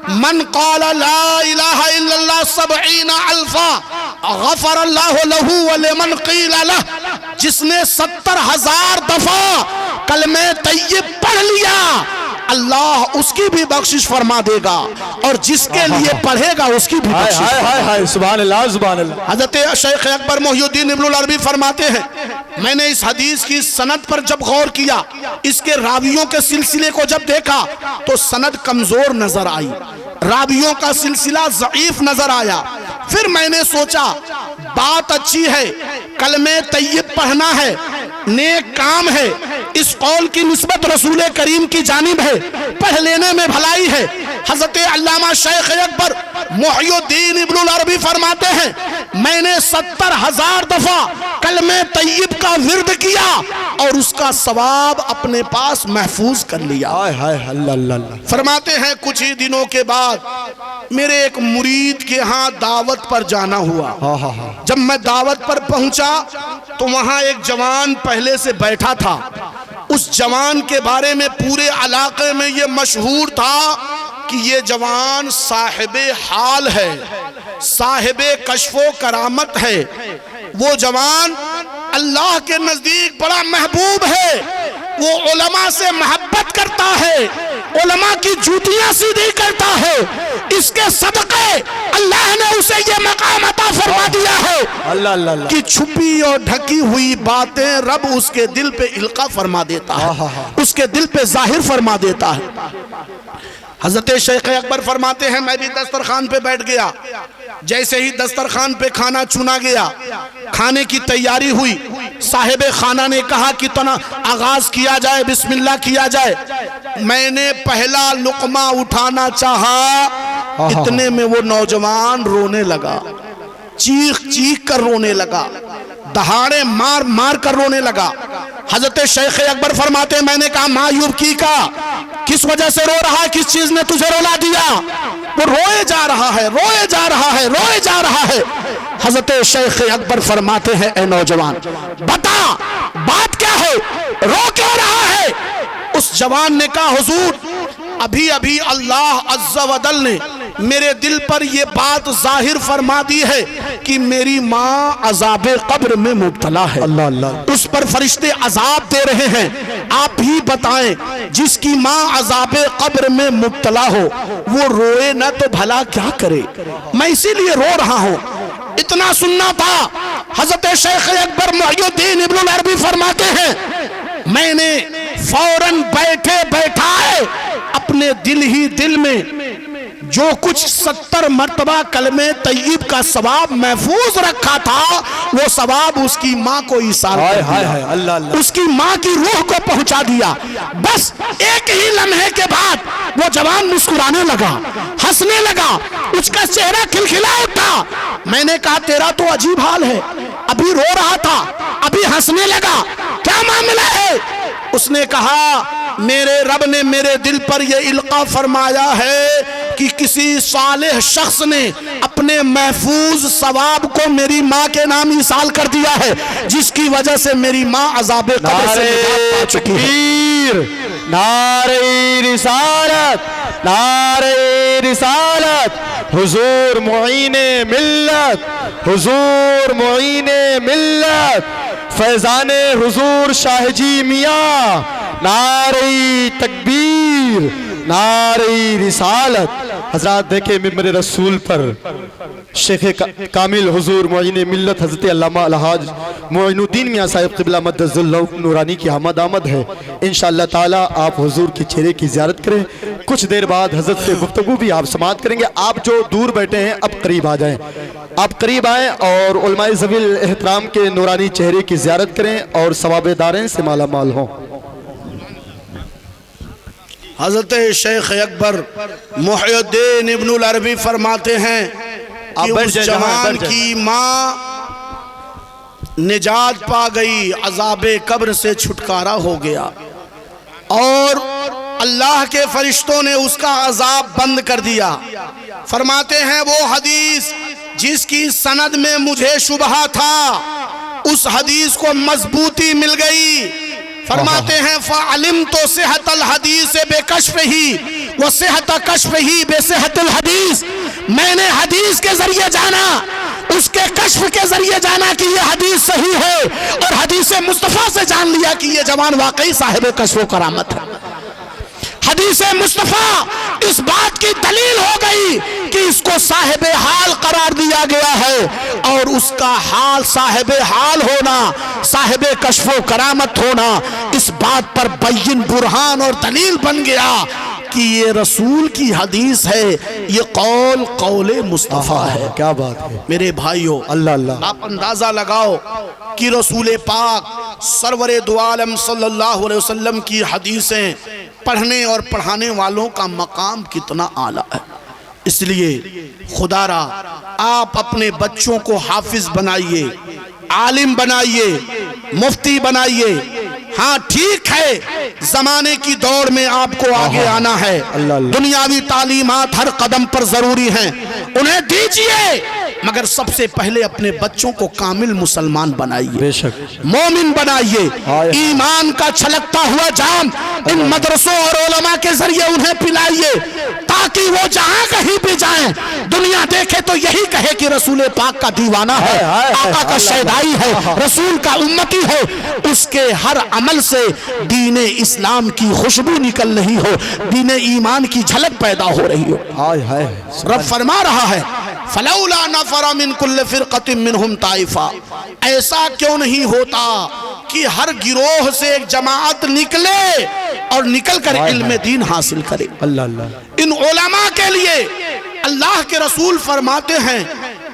من قال لا الہ الا اللہ 70 الفا غفر اللہ لہ ولمن قیل لہ، جس نے 70,000 دفعہ کلمہ طیب پڑھ لیا اللہ اس کی بھی بخشش فرما دے گا اور جس کے لیے پڑھے گا اس کی بھی بخشش فرما دے گا۔ سبحان اللہ سبحان اللہ۔ حضرت شیخ اکبر محی الدین ابن العربی فرماتے ہیں میں نے اس حدیث کی سند پر جب غور کیا، اس کے راویوں کے سلسلے کو جب دیکھا تو سند کمزور نظر آئی، راویوں کا سلسلہ ضعیف نظر آیا۔ پھر میں نے سوچا بات اچھی ہے، کلمہ طیب پڑھنا ہے، نیک کام ہے، اس قول کی نسبت رسول کریم کی جانب ہے، پڑھ لینے میں بھلائی ہے، حضرت علامہ شیخ اکبر محی الدین ابن العربی فرماتے ہیں میں نے 70,000 دفعہ کلمہ طیب کا ورد کیا اور اس کا ثواب اپنے پاس محفوظ کر لیا۔ فرماتے ہیں کچھ ہی دنوں کے بعد میرے ایک مرید کے ہاں دعوت پر جانا ہوا۔ جب میں دعوت پر پہنچا تو وہاں ایک جوان پہلے سے بیٹھا تھا۔ اس جوان کے بارے میں پورے علاقے میں یہ مشہور تھا کہ یہ جوان صاحب حال ہے، صاحب کشف و کرامت ہے۔ وہ جوان اللہ کے نزدیک بڑا محبوب ہے، وہ علماء سے محبت کرتا ہے، علماء کی جوتیاں سیدھی کرتا ہے، اس کے صدقے اللہ نے اسے یہ مقام عطا فرما دیا ہے کہ چھپی اور ڈھکی ہوئی باتیں رب اس کے دل پہ القا فرما دیتا ہے، اس کے دل پہ ظاہر فرما دیتا ہے۔ حضرت شیخ اکبر فرماتے ہیں میں بھی دسترخوان پہ بیٹھ گیا، جیسے ہی دسترخوان پہ کھانا چنا گیا، کھانے کی تیاری ہوئی، صاحب خانہ نے کہا کہ آغاز کیا جائے، بسم اللہ کیا جائے۔ میں نے پہلا لقمہ اٹھانا چاہا، اتنے میں وہ نوجوان رونے لگا، چیخ چیخ کر رونے لگا، دہاڑے مار مار کر رونے لگا۔ حضرت شیخ اکبر فرماتے ہیں میں نے کہا معیوب کی کا کس وجہ سے رو رہا ہے، کس چیز نے تجھے رولا دیا؟ وہ روئے جا رہا ہے، روئے جا رہا ہے، روئے جا رہا ہے۔ حضرت شیخ اکبر فرماتے ہیں اے نوجوان بتا بات کیا ہے، رو کیوں رہا ہے؟ اس جوان نے کہا حضور ابھی ابھی اللہ عز و جل نے میرے دل پر یہ بات ظاہر فرما دی ہے کہ میری ماں عذاب قبر میں مبتلا ہے، اس پر فرشتے عذاب دے رہے ہیں، آپ ہی بتائیں جس کی ماں عذاب قبر میں مبتلا ہو وہ روئے نہ تو بھلا کیا کرے؟ میں اسی لیے رو رہا ہوں۔ اتنا سننا تھا۔ حضرت شیخ اکبر محی الدین ابن العربی فرماتے ہیں میں نے فوراً بیٹھے بیٹھائے اپنے دل ہی دل میں جو کچھ 70 مرتبہ کلمہ طیب کا ثواب محفوظ رکھا تھا وہ ثواب اس کی ماں کو ایصال کر دیا، اس کی ماں کی روح کو پہنچا دیا۔ بس ایک ہی لمحے کے بعد وہ جوان مسکرانے لگا، ہنسنے لگا، اس کا چہرہ کھلکھلا اٹھا۔ میں نے کہا تیرا تو عجیب حال ہے، ابھی رو رہا تھا ابھی ہنسنے لگا، کیا معاملہ ہے؟ اس نے کہا میرے رب نے میرے دل پر یہ القا فرمایا ہے کہ کسی صالح شخص نے اپنے محفوظ ثواب کو میری ماں کے نام ایصال کر دیا ہے جس کی وجہ سے میری ماں عذاب قبر سے نجات پا چکی ہے۔ نعرہ رسالت، نعرہ رسالت، حضور معین ملت، حضور معین ملت، فیضان حضور شاہ جی میاں، نعرہ تکبیر، نعرہ رسالت۔ حضرات دیکھیں ممبر رسول پر شیخ کامل حضور معین ملت حضرت علامہ الحاج معین الدین میاں صاحب قبلہ مدد اللہ نورانی کی آمد ہے۔ انشاءاللہ تعالی آپ حضور کے چہرے کی زیارت کریں، کچھ دیر بعد حضرت سے گفتگو بھی آپ سماعت کریں گے۔ آپ جو دور بیٹھے ہیں اب قریب آ جائیں، آپ قریب آئیں اور علماء ذوی الاحترام کے نورانی چہرے کی زیارت کریں اور ثواب دارین سے مالا مال ہوں۔ حضرت شیخ اکبر محی الدین ابن العربی فرماتے ہیں کہ اس جوان کی ماں نجات پا گئی، عذاب قبر سے چھٹکارا ہو گیا اور اللہ کے فرشتوں نے اس کا عذاب بند کر دیا۔ فرماتے ہیں وہ حدیث جس کی سند میں مجھے شبہ تھا اس حدیث کو مضبوطی مل گئی۔ فرماتے ہیں فَعَلِمْتُ صِحَةَ الْحَدِيثِ بِكَشْفِهِ وَصِحَةَ كَشْفِهِ بِصِحَةِ الْحَدِيثِ، میں نے حدیث کے ذریعے جانا، اس کے کشف کے ذریعے جانا کہ یہ حدیث صحیح ہے، اور حدیث مصطفیٰ سے جان لیا کہ یہ جوان واقعی صاحب کشف و کرامت ہے۔ حدیث مصطفیٰ اس بات کی دلیل ہو گئی کہ اس کو صاحب حال قرار دیا گیا ہے، اور اس کا حال صاحب حال ہونا، صاحب کشف و کرامت ہونا اس بات پر بین برہان اور دلیل بن گیا کہ یہ رسول کی حدیث ہے، یہ قول مصطفیٰ ہے۔ کیا بات ہے میرے بھائیو، اللہ آپ اندازہ لگاؤ کہ رسول پاک سرور دو عالم صلی اللہ علیہ وسلم کی حدیثیں پڑھنے اور پڑھانے والوں کا مقام کتنا اعلیٰ ہے۔ اس لیے خدا را آپ اپنے بچوں کو حافظ بنائیے، عالم بنائیے، مفتی بنائیے۔ ہاں ٹھیک ہے، زمانے کی دوڑ میں آپ کو آگے آنا ہے، دنیاوی تعلیمات ہر قدم پر ضروری ہیں، انہیں دیجئے، مگر سب سے پہلے اپنے بچوں کو کامل مسلمان بنائیے، بے شک مومن بنائیے۔ ایمان کا چھلکتا ہوا جام ان مدرسوں اور علماء کے ذریعے انہیں پلائیے، تاکہ وہ جہاں کہیں بھی جائیں دنیا دیکھے تو یہی کہے کہ رسول پاک کا دیوانہ ہے، آقا کا شیدائی ہے، رسول کا امتی ہے۔ اس کے ہر عمل سے دین اسلام کی خوشبو نکل رہی ہو، دین ایمان کی جھلک پیدا ہو رہی ہو۔ رب فرما رہا ہے فَلَوْلَا نَفَرَ مِن كُلِّ فِرْقَةٍ مِّنْهُمْ طَائِفَةٌ، ایسا کیوں نہیں ہوتا کہ ہر گروہ سے ایک جماعت نکلے اور نکل کر علم دین حاصل کرے۔ ان علماء کے لیے اللہ کے رسول فرماتے ہیں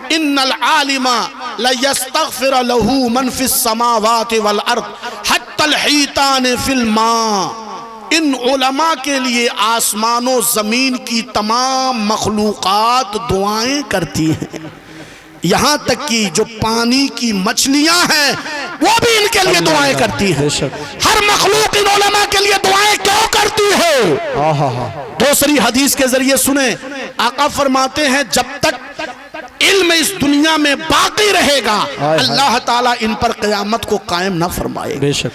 ان العالم لَيَسْتَغْفِرَ لَهُ مَنْ فِي السَّمَاوَاتِ وَالْأَرْضِ حَتَّى الْحِيتَانِ فِي الْمَاءِ۔ ان علماء کے لیے آسمان و زمین کی تمام مخلوقات دعائیں کرتی ہیں، یہاں تک کہ جو پانی کی مچھلیاں ہیں وہ بھی ان کے لیے دعائیں کرتی ہیں۔ ہر مخلوق ان علماء کے لیے دعائیں کیوں کرتی ہے؟ دوسری حدیث کے ذریعے سنیں، آقا فرماتے ہیں جب تک علم اس دنیا میں باقی رہے گا اللہ تعالیٰ ان پر قیامت کو قائم نہ فرمائے گا۔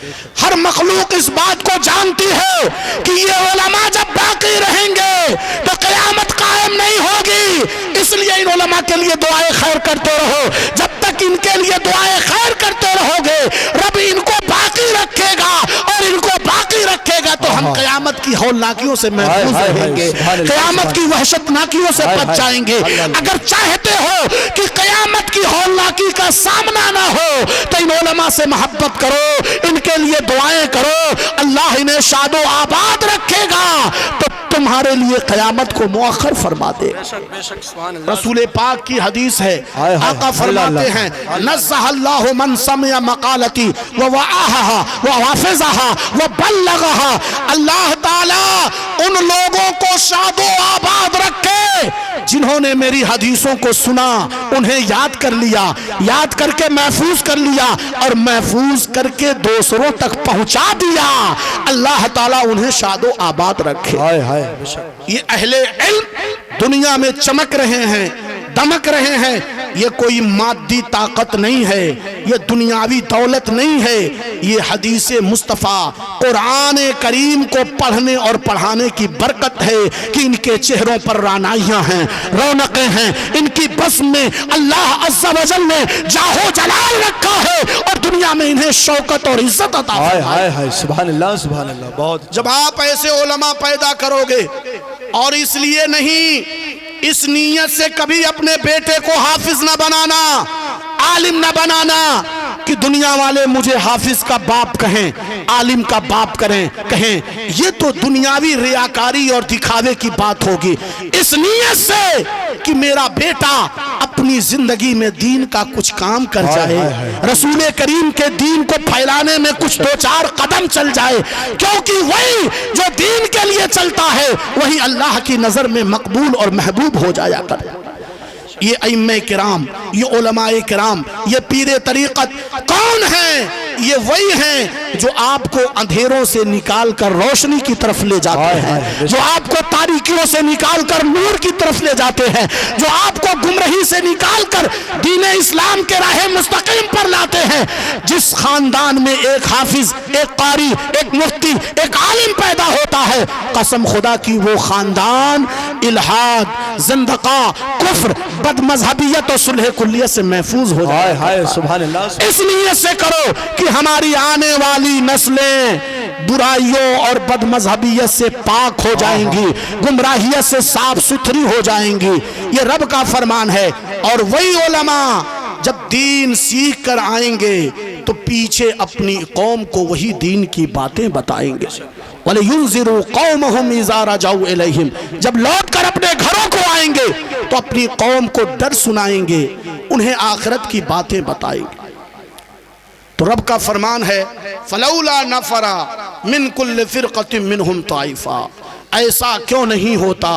ہر مخلوق اس بات کو جانتی ہے کہ یہ علماء جب باقی رہیں گے تو قیامت قائم نہیں ہوگی، اس لیے ان علماء کے لیے دعائیں خیر کرتے رہو۔ جب تک ان کے لیے دعائیں خیر کرتے رہو گے رب ان کو باقی رکھے گا، اور ان کو باقی رکھے گا تو ہم قیامت کی ہولناکیوں سے محفوظ رہیں گے، قیامت کی وحشتناکیوں سے بچ جائیں گے۔ اگر چاہتے ہو کہ قیامت کی ہولناکی کا سامنا نہ ہو تو ان علماء سے محبت کرو، ان کے لیے دعائیں کرو، اللہ انہیں شاد و آباد رکھے گا تو تمہارے لیے قیامت کو مؤخر فرما دے۔ رسول پاک کی حدیث ہے، آقا فرماتے ہیں نزہ اللہ من سمع مقالتی ووعاها وحافظها وبلغها، اللہ تعالیٰ ان لوگوں کو شاد و آباد رکھے جنہوں نے میری حدیثوں کو سنا، انہیں یاد کر لیا، یاد کر کے محفوظ کر لیا اور محفوظ کر کے دوسروں تک پہنچا دیا۔ اللہ تعالیٰ انہیں شاد و آباد رکھے۔ یہ اہل علم دنیا میں چمک رہے ہیں، دمک رہے ہیں، یہ کوئی مادی طاقت نہیں ہے، یہ دنیاوی دولت نہیں ہے، یہ حدیث مصطفیٰ قرآن کریم کو پڑھنے اور پڑھانے کی برکت ہے کہ ان کے چہروں پر رعنائیاں ہیں، رونقیں ہیں، ان کی بزم میں اللہ عز و جل نے جاہ و جلال رکھا ہے اور دنیا میں انہیں شوکت اور عزت عطا فرمائی۔ سبحان اللہ سبحان اللہ۔ بہت جب آپ ایسے علماء پیدا کرو گے، اور اس لیے نہیں، اس نیت سے کبھی اپنے بیٹے کو حافظ نہ بنانا، عالم نہ بنانا کہ دنیا والے مجھے حافظ کا باپ کہیں، عالم کا باپ کہیں، یہ تو دنیاوی ریاکاری اور دکھاوے کی بات ہوگی۔ اس نیت سے کہ میرا بیٹا اپنی زندگی میں دین کا کچھ کام کر جائے، رسول کریم کے دین کو پھیلانے میں کچھ دو چار قدم چل جائے، کیونکہ وہی جو دین کے لیے چلتا ہے وہی اللہ کی نظر میں مقبول اور محبوب ہو جایا کرے۔ یہ ائمہ کرام، یہ علماء کرام، یہ پیر طریقت کون ہیں؟ یہ وہی ہیں جو آپ کو اندھیروں سے نکال کر روشنی کی طرف لے جاتے ہیں، جو آپ کو تاریکیوں سے نکال کر نور کی طرف لے جاتے ہیں، جو آپ کو گمراہی سے نکال کر دین اسلام کے راہ مستقیم پر لاتے ہیں۔ جس خاندان میں ایک حافظ، ایک قاری، ایک مفتی، ایک عالم پیدا ہوتا ہے، قسم خدا کی وہ خاندان الحاد، زندقہ، کفر، بد مذہبیت اور صلح کلیت سے محفوظ ہو جائے۔ سبحان اللہ۔ اس نیت سے کرو کہ ہماری آنے والی نسلیں برائیوں اور بد مذہبیت سے پاک ہو جائیں گی، گمراہیت سے صاف ستھری ہو جائیں گی، یہ رب کا فرمان ہے۔ اور وہی علماء جب دین سیکھ کر آئیں گے تو پیچھے اپنی قوم کو وہی دین کی باتیں بتائیں گے۔ وَلِيُنذِرُوا قَوْمَهُمْ إِذَا رَجَعُوا إِلَيْهِمْ، جب لوٹ کر اپنے گھروں کو آئیں گے تو اپنی قوم کو ڈر سنائیں گے، انہیں آخرت کی باتیں بتائیں گے۔ تو رب کا فرمان ہے فَلَوْلَا نَفَرَ من کل فرقۃ منہم طائفہ، ایسا کیوں نہیں ہوتا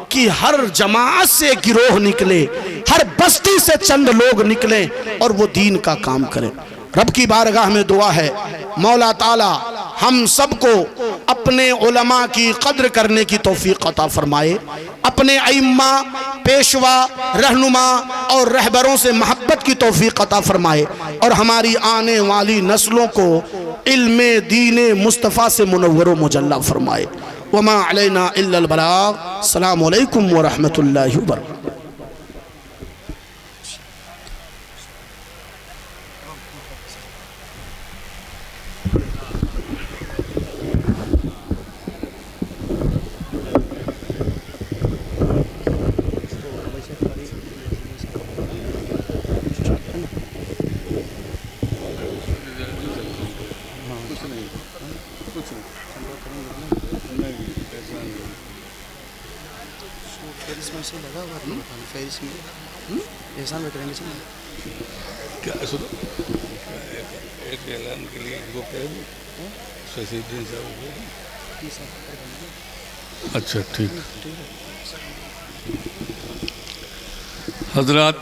کہ ہر جماعت سے گروہ نکلے، ہر بستی سے چند لوگ نکلیں اور وہ دین کا کام کریں۔ رب کی بارگاہ میں دعا ہے مولا تعالی ہم سب کو اپنے علماء کی قدر کرنے کی توفیق عطا فرمائے، اپنے ائمہ، پیشوا، رہنما اور رہبروں سے محبت کی توفیق عطا فرمائے، اور ہماری آنے والی نسلوں کو علم دین مصطفیٰ سے منور و مجلہ فرمائے۔ وما علینا الا البلاغ۔ السلام علیکم ورحمۃ اللہ وبرکاتہ۔ ایک اعلان کے لیے وہ کہہ دوں ششی الدین صاحب۔ اچھا ٹھیک۔ حضرات،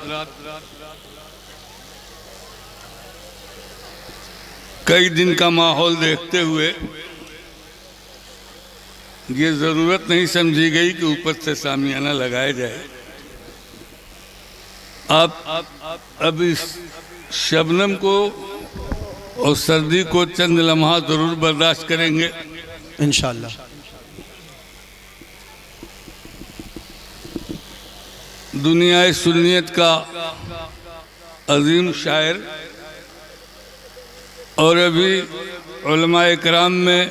کئی دن کا ماحول دیکھتے ہوئے یہ ضرورت نہیں سمجھی گئی کہ اوپر سے سامیانہ لگائے جائے۔ آپ اب اس شبنم کو اور سردی کو چند لمحات ضرور برداشت کریں گے انشاءاللہ۔ دنیا سنیت کا عظیم شاعر اور ابھی علماء کرام میں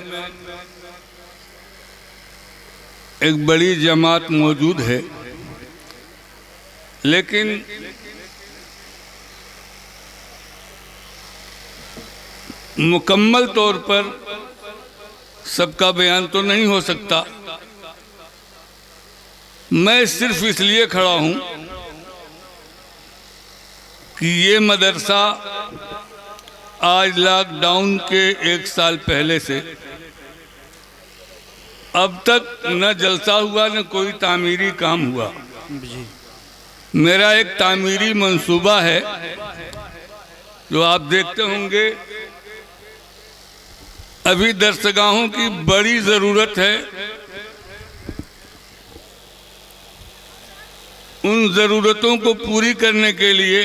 ایک بڑی جماعت موجود ہے، لیکن مکمل طور پر سب کا بیان تو نہیں ہو سکتا۔ میں صرف اس لیے کھڑا ہوں کہ یہ مدرسہ آج لاک ڈاؤن کے 1 سال پہلے سے اب تک نہ جلسہ ہوا نہ کوئی تعمیری کام ہوا۔ میرا ایک تعمیری منصوبہ ہے جو آپ دیکھتے ہوں گے۔ ابھی درسگاہوں کی بڑی ضرورت ہے، ان ضرورتوں کو پوری کرنے کے لیے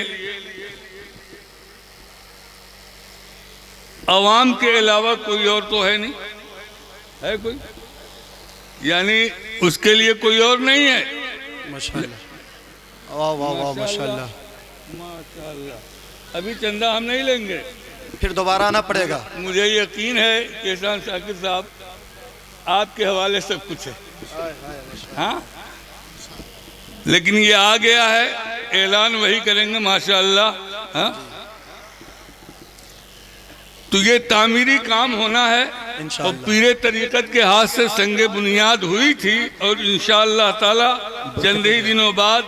عوام کے علاوہ کوئی اور تو ہے نہیں، ہے کوئی؟ یعنی اس کے لیے کوئی اور نہیں ہے۔ ماشاءاللہ، واہ واہ واہ، ماشاءاللہ ماشاءاللہ۔ ابھی چندہ ہم نہیں لیں گے، پھر دوبارہ آنا پڑے گا۔ مجھے یقین ہے کہ احسان شاکر صاحب آپ کے حوالے سب کچھ ہے، ہاں، لیکن یہ آ گیا ہے، اعلان وہی کریں گے ماشاءاللہ۔ ہاں، تو یہ تعمیری کام ہونا ہے، اور پیر طریقت کے ہاتھ سے سنگ بنیاد ہوئی تھی، اور انشاءاللہ تعالی چند ہی دنوں بعد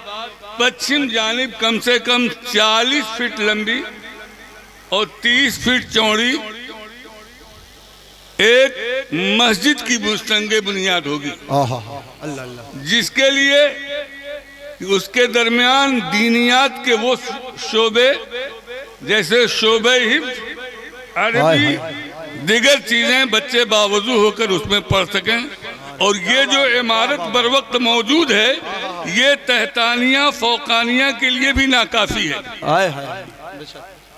پچھم جانب کم سے کم 40 فٹ لمبی اور 30 فٹ چوڑی ایک مسجد کی سنگ بنیاد ہوگی، اللہ اللہ، جس کے لیے اس کے درمیان دینیات کے وہ شعبے جیسے شعبہ حفظ، عربی، دیگر چیزیں بچے باوضو ہو کر اس میں پڑھ سکیں، اور یہ جو عمارت بر وقت موجود ہے یہ تحتانیہ فوقانیہ کے لیے بھی ناکافی ہے،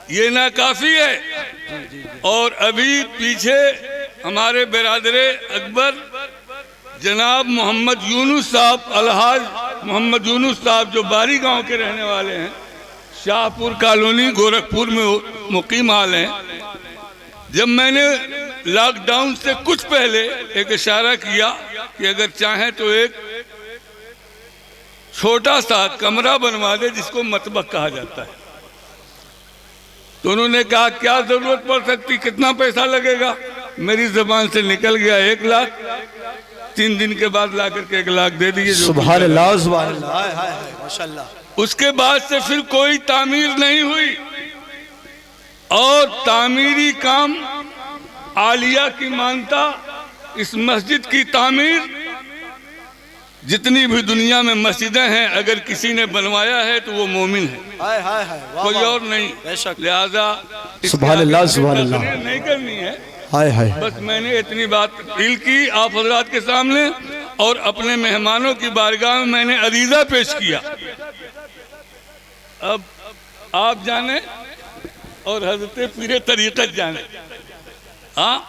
یہ ناکافی ہے۔ اور ابھی پیچھے ہمارے برادر اکبر جناب محمد یونس صاحب، الحاج محمد یونس صاحب، جو باری گاؤں کے رہنے والے ہیں، شاہ پور کالونی گورکھپور میں مقیم حال ہیں، جب میں نے لاک ڈاؤن سے کچھ پہلے ایک اشارہ کیا کہ اگر چاہیں تو ایک چھوٹا سا کمرہ بنوا دے جس کو مطبخ کہا جاتا ہے، تو انہوں نے کہا کیا ضرورت پڑ سکتی، کتنا پیسہ لگے گا؟ میری زبان سے نکل گیا 1 لاکھ، 3 دن کے بعد لا کر کے 1 لاکھ دے دیئے۔ سبحان اللہ، سبحان اللہ، ماشاءاللہ۔ اس کے بعد سے پھر کوئی تعمیر نہیں ہوئی، اور تعمیری کام عالیہ کی مانتا اس مسجد کی تعمیر، جتنی بھی دنیا میں مسجدیں ہیں اگر کسی نے بنوایا ہے تو وہ مومن ہے، کوئی اور نہیں۔ لہذا سبحان اللہ سبحان اللہ، نہیں کرنی ہے، ہائے ہائے، بس میں نے اتنی بات اپیل کی آپ حضرات کے سامنے، اور اپنے مہمانوں کی بارگاہ میں میں نے عریضہ پیش کیا۔ اب آپ جانیں اور حضرت پیر طریقت جانیں۔ ہاں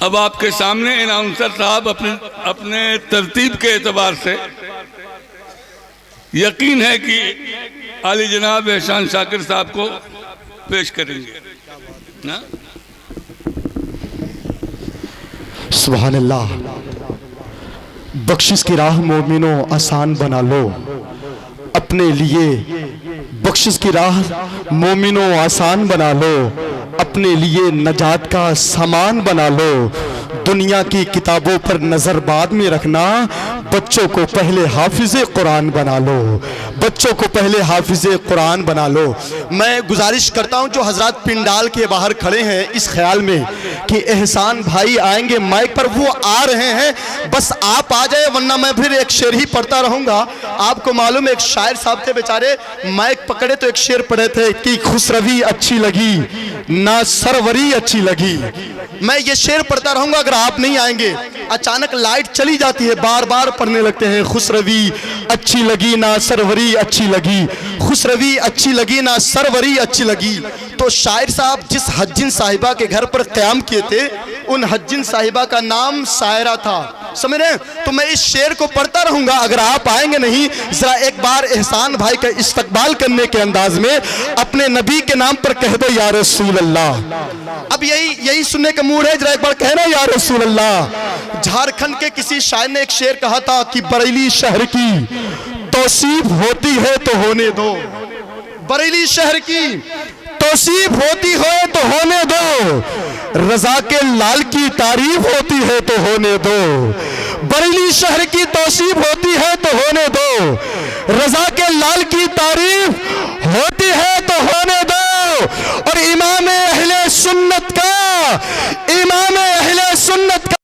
اب آپ کے سامنے اناؤنسر صاحب اپنے ترتیب کے اعتبار سے یقین ہے کہ عالی جناب احسان شاکر صاحب کو پیش کریں گے۔ سبحان اللہ۔ بخشش کی راہ مومنوں آسان بنا لو، اپنے لیے بخشش کی راہ مومنوں آسان بنا لو، اپنے لیے نجات کا سامان بنا لو۔ دنیا کی کتابوں پر نظر بعد میں رکھنا، بچوں کو پہلے حافظ قرآن بنا لو، بچوں کو پہلے حافظ قرآن بنا لو۔ میں گزارش کرتا ہوں جو حضرات پنڈال کے باہر کھڑے ہیں اس خیال میں کہ احسان بھائی آئیں گے مائک پر، وہ آ رہے ہیں، بس آپ آ جائے ورنہ میں پھر ایک شعر ہی پڑھتا رہوں گا۔ آپ کو معلوم ہے ایک شاعر صاحب تھے بیچارے، مائک پکڑے تو ایک شعر پڑھے تھے کہ خسروی اچھی لگی نہ سروری اچھی لگی۔ میں یہ شعر پڑھتا رہوں گا اگر آپ نہیں آئیں گے۔ اچانک لائٹ چلی جاتی ہے، بار بار پڑھنے لگتے ہیں، خسروی اچھی لگی نہ سروری اچھی لگی، خسروی اچھی لگی نہ سروری اچھی لگی۔ تو شاعر صاحب جس حجن صاحبہ کے گھر پر قیام کیے تھے ان حجن صاحبہ کا نام سائرہ تھا، سمجھ رہے ہیں؟ تو میں اس شعر کو پڑھتا رہوں گا، اگر آپ آئیں گے نہیں ذرا ایک بار احسان بھائی کا استقبال کرنے کے انداز میں اپنے نبی کے نام پر کہہ دو یا رسول اللہ۔ اب یہی سننے کا موڈ ہے، ذرا ایک بار کہنا یا رسول اللہ۔ جھارکھنڈ کے کسی شاعر نے ایک شعر کہا تھا کہ بریلی شہر کی توصیف ہوتی ہے تو ہونے دو، بریلی شہر کی توصیف ہوتی ہے تو ہونے دو، رضا کے لال کی تعریف ہوتی ہے تو ہونے دو، بریلی شہر کی توصیف ہوتی ہے تو ہونے دو، رضا